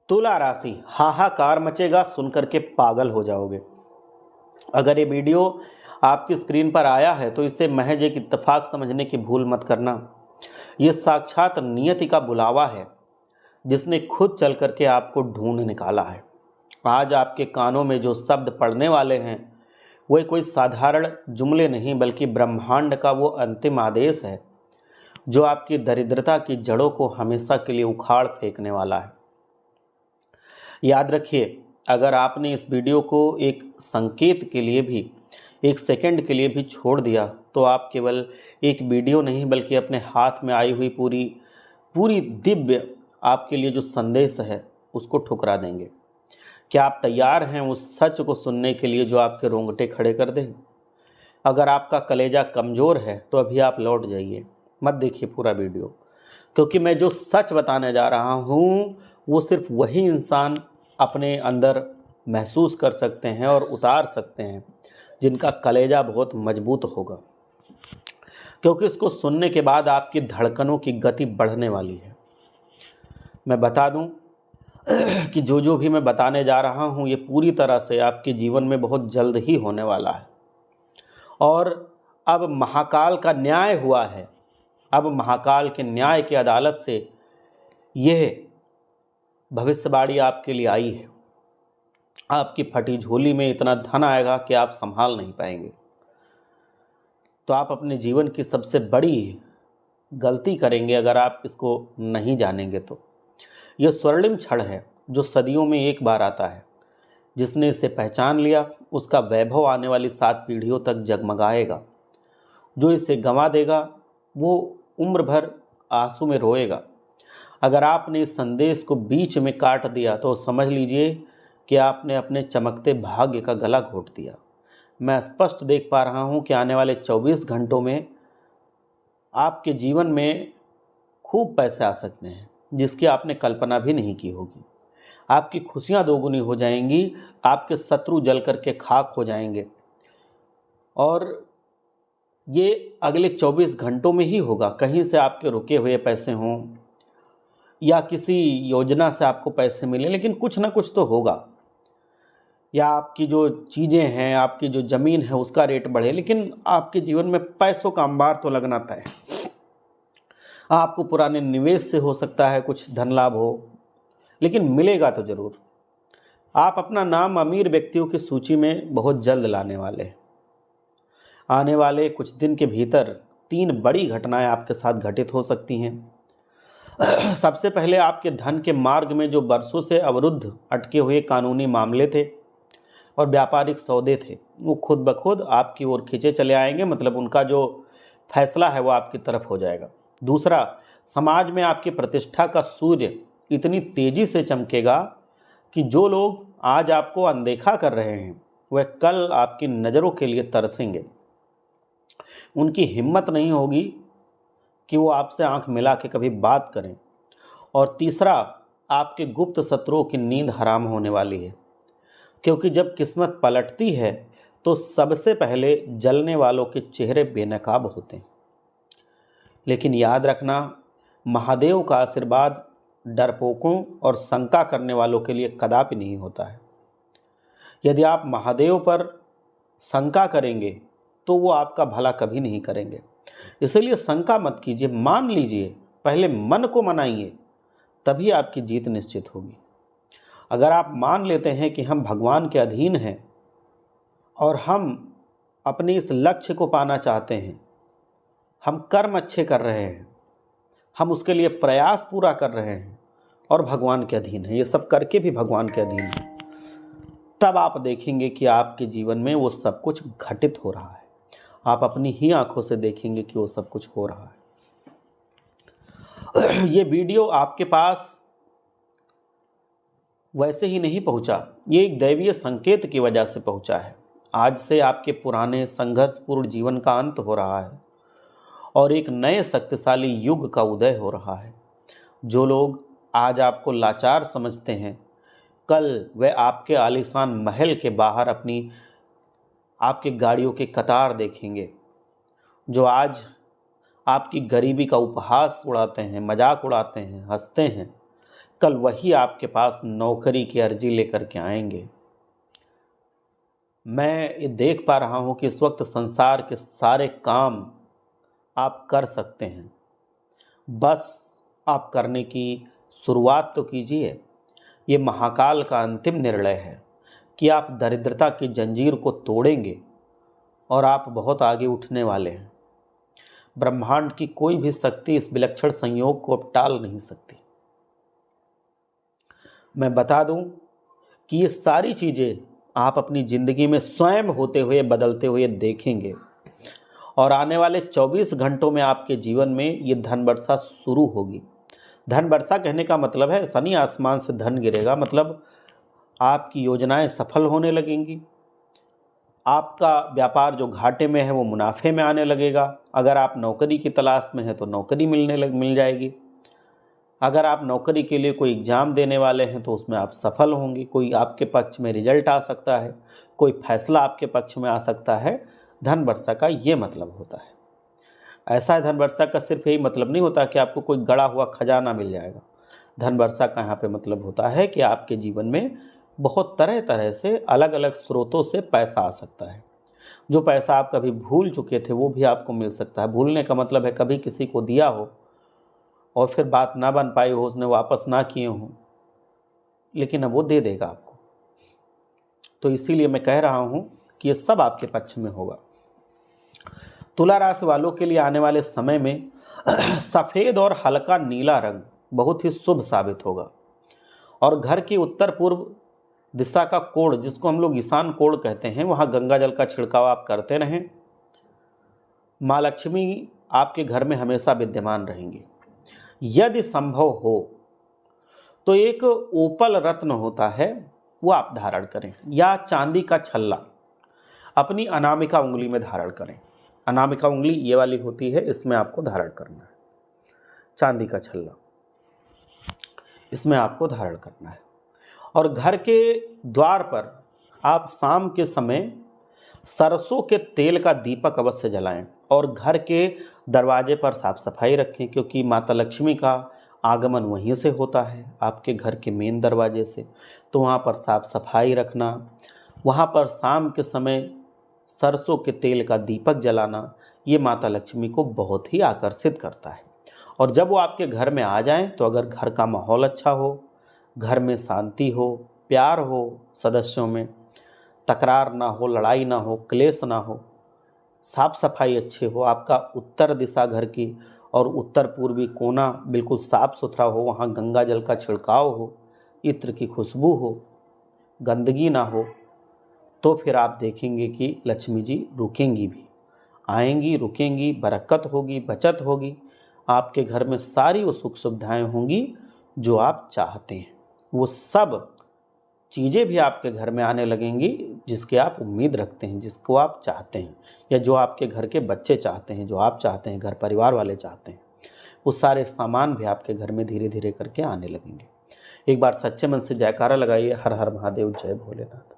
तुला राशि, हाहाकार मचेगा, सुनकर के पागल हो जाओगे। अगर ये वीडियो आपकी स्क्रीन पर आया है तो इसे महज एक इत्तेफाक समझने की भूल मत करना। ये साक्षात नियति का बुलावा है जिसने खुद चल करके आपको ढूंढ निकाला है। आज आपके कानों में जो शब्द पड़ने वाले हैं वे कोई साधारण जुमले नहीं बल्कि ब्रह्मांड का वो अंतिम आदेश है जो आपकी दरिद्रता की जड़ों को हमेशा के लिए उखाड़ फेंकने वाला है। याद रखिए, अगर आपने इस वीडियो को एक संकेत के लिए भी, एक सेकंड के लिए भी छोड़ दिया तो आप केवल एक वीडियो नहीं बल्कि अपने हाथ में आई हुई पूरी दिव्य आपके लिए जो संदेश है उसको ठुकरा देंगे। क्या आप तैयार हैं उस सच को सुनने के लिए जो आपके रोंगटे खड़े कर दे? अगर आपका कलेजा कमज़ोर है तो अभी आप लौट जाइए, मत देखिए पूरा वीडियो, क्योंकि मैं जो सच बताने जा रहा हूँ वो सिर्फ वही इंसान अपने अंदर महसूस कर सकते हैं और उतार सकते हैं जिनका कलेजा बहुत मजबूत होगा, क्योंकि इसको सुनने के बाद आपकी धड़कनों की गति बढ़ने वाली है। मैं बता दूं कि जो भी मैं बताने जा रहा हूं ये पूरी तरह से आपके जीवन में बहुत जल्द ही होने वाला है। और अब महाकाल का न्याय हुआ है। अब महाकाल के न्याय की अदालत से यह भविष्यवाणी आपके लिए आई है। आपकी फटी झोली में इतना धन आएगा कि आप संभाल नहीं पाएंगे। तो आप अपने जीवन की सबसे बड़ी गलती करेंगे अगर आप इसको नहीं जानेंगे। तो यह स्वर्णिम क्षण है जो सदियों में एक बार आता है। जिसने इसे पहचान लिया उसका वैभव आने वाली 7 पीढ़ियों तक जगमगाएगा। जो इसे गंवा देगा वो उम्र भर आंसू में रोएगा। अगर आपने इस संदेश को बीच में काट दिया तो समझ लीजिए कि आपने अपने चमकते भाग्य का गला घोट दिया। मैं स्पष्ट देख पा रहा हूं कि आने वाले 24 घंटों में आपके जीवन में खूब पैसे आ सकते हैं जिसकी आपने कल्पना भी नहीं की होगी। आपकी खुशियां दोगुनी हो जाएंगी, आपके शत्रु जल करके खाक हो जाएंगे। और ये अगले 24 घंटों में ही होगा। कहीं से आपके रुके हुए पैसे हों या किसी योजना से आपको पैसे मिले, लेकिन कुछ ना कुछ तो होगा। या आपकी जो चीज़ें हैं, आपकी जो ज़मीन है उसका रेट बढ़े, लेकिन आपके जीवन में पैसों का अंबार तो लगना तय है। आपको पुराने निवेश से हो सकता है कुछ धन लाभ हो, लेकिन मिलेगा तो ज़रूर। आप अपना नाम अमीर व्यक्तियों की सूची में बहुत जल्द लाने वाले हैं। आने वाले कुछ दिन के भीतर 3 बड़ी घटनाएं आपके साथ घटित हो सकती हैं। सबसे पहले आपके धन के मार्ग में जो बरसों से अवरुद्ध अटके हुए कानूनी मामले थे और व्यापारिक सौदे थे वो खुद ब खुद आपकी ओर खींचे चले आएंगे। मतलब उनका जो फैसला है वो आपकी तरफ हो जाएगा। दूसरा, समाज में आपकी प्रतिष्ठा का सूर्य इतनी तेज़ी से चमकेगा कि जो लोग आज आपको अनदेखा कर रहे हैं वह कल आपकी नज़रों के लिए तरसेंगे। उनकी हिम्मत नहीं होगी कि वो आपसे आंख मिला के कभी बात करें। और तीसरा, आपके गुप्त शत्रुओं की नींद हराम होने वाली है, क्योंकि जब किस्मत पलटती है तो सबसे पहले जलने वालों के चेहरे बेनकाब होते हैं। लेकिन याद रखना, महादेव का आशीर्वाद डरपोकों और शंका करने वालों के लिए कदापि नहीं होता है। यदि आप महादेव पर शंका करेंगे तो वो आपका भला कभी नहीं करेंगे। इसलिए शंका मत कीजिए, मान लीजिए, पहले मन को मनाइए, तभी आपकी जीत निश्चित होगी। अगर आप मान लेते हैं कि हम भगवान के अधीन हैं और हम अपने इस लक्ष्य को पाना चाहते हैं, हम कर्म अच्छे कर रहे हैं, हम उसके लिए प्रयास पूरा कर रहे हैं और भगवान के अधीन हैं, ये सब करके भी भगवान के अधीन हैं, तब आप देखेंगे कि आपके जीवन में वो सब कुछ घटित हो रहा है। आप अपनी ही आंखों से देखेंगे कि वो सब कुछ हो रहा है। ये वीडियो आपके पास वैसे ही नहीं पहुंचा, ये एक दैवीय संकेत की वजह से पहुंचा है। आज से आपके पुराने संघर्षपूर्ण जीवन का अंत हो रहा है और एक नए शक्तिशाली युग का उदय हो रहा है। जो लोग आज आपको लाचार समझते हैं, कल वे आपके आलीशान महल के बाहर अपनी आपकी गाड़ियों की कतार देखेंगे। जो आज आपकी गरीबी का उपहास उड़ाते हैं, मजाक उड़ाते हैं, हंसते हैं, कल वही आपके पास नौकरी की अर्जी लेकर के आएंगे। मैं ये देख पा रहा हूँ कि इस वक्त संसार के सारे काम आप कर सकते हैं, बस आप करने की शुरुआत तो कीजिए। ये महाकाल का अंतिम निर्णय है कि आप दरिद्रता की जंजीर को तोड़ेंगे और आप बहुत आगे उठने वाले हैं। ब्रह्मांड की कोई भी शक्ति इस विलक्षण संयोग को अब टाल नहीं सकती। मैं बता दूं कि ये सारी चीज़ें आप अपनी ज़िंदगी में स्वयं होते हुए, बदलते हुए देखेंगे और आने वाले 24 घंटों में आपके जीवन में ये धन वर्षा शुरू होगी। धन वर्षा कहने का मतलब है शनि आसमान से धन गिरेगा, मतलब आपकी योजनाएं सफल होने लगेंगी। आपका व्यापार जो घाटे में है वो मुनाफे में आने लगेगा। अगर आप नौकरी की तलाश में हैं तो नौकरी मिल जाएगी। अगर आप नौकरी के लिए कोई एग्ज़ाम देने वाले हैं तो उसमें आप सफल होंगे। कोई आपके पक्ष में रिजल्ट आ सकता है, कोई फैसला आपके पक्ष में आ सकता है। धन वर्षा का ये मतलब होता है। ऐसा है, धन वर्षा का सिर्फ यही मतलब नहीं होता कि आपको कोई गड़ा हुआ खजाना मिल जाएगा। धन वर्षा का यहाँ पे मतलब होता है कि आपके जीवन में बहुत तरह तरह से अलग अलग स्रोतों से पैसा आ सकता है। जो पैसा आप कभी भूल चुके थे वो भी आपको मिल सकता है। भूलने का मतलब है कभी किसी को दिया हो और फिर बात ना बन पाई हो, उसने वापस ना किए हों, लेकिन अब वो दे देगा आपको। तो इसीलिए मैं कह रहा हूँ कि ये सब आपके पक्ष में होगा। तुला राशि वालों के लिए आने वाले समय में सफ़ेद और हल्का नीला रंग बहुत ही शुभ साबित होगा। और घर की उत्तर पूर्व दिशा का कोण, जिसको हम लोग ईशान कोण कहते हैं, वहाँ गंगा जल का छिड़काव आप करते रहें। माँ लक्ष्मी आपके घर में हमेशा विद्यमान रहेंगी। यदि संभव हो तो एक ओपल रत्न होता है वो आप धारण करें, या चांदी का छल्ला अपनी अनामिका उंगली में धारण करें। अनामिका उंगली ये वाली होती है, इसमें आपको धारण करना है। चांदी का छल्ला इसमें आपको धारण करना है। और घर के द्वार पर आप शाम के समय सरसों के तेल का दीपक अवश्य जलाएं और घर के दरवाजे पर साफ सफाई रखें, क्योंकि माता लक्ष्मी का आगमन वहीं से होता है, आपके घर के मेन दरवाजे से। तो वहाँ पर साफ सफाई रखना, वहाँ पर शाम के समय सरसों के तेल का दीपक जलाना, ये माता लक्ष्मी को बहुत ही आकर्षित करता है। और जब वो आपके घर में आ जाएं तो अगर घर का माहौल अच्छा हो, घर में शांति हो, प्यार हो, सदस्यों में तकरार ना हो, लड़ाई ना हो, क्लेश ना हो, साफ सफाई अच्छी हो, आपका उत्तर दिशा घर की और उत्तर पूर्वी कोना बिल्कुल साफ सुथरा हो, वहाँ गंगा जल का छिड़काव हो, इत्र की खुशबू हो, गंदगी ना हो, तो फिर आप देखेंगे कि लक्ष्मी जी रुकेंगी भी, आएंगी, रुकेंगी, बरकत होगी, बचत होगी। आपके घर में सारी वो सुख सुविधाएँ होंगी जो आप चाहते हैं। वो सब चीज़ें भी आपके घर में आने लगेंगी जिसके आप उम्मीद रखते हैं, जिसको आप चाहते हैं, या जो आपके घर के बच्चे चाहते हैं, जो आप चाहते हैं, घर परिवार वाले चाहते हैं। वो सारे सामान भी आपके घर में धीरे धीरे करके आने लगेंगे। एक बार सच्चे मन से जयकारा लगाइए, हर हर महादेव, जय भोलेनाथ।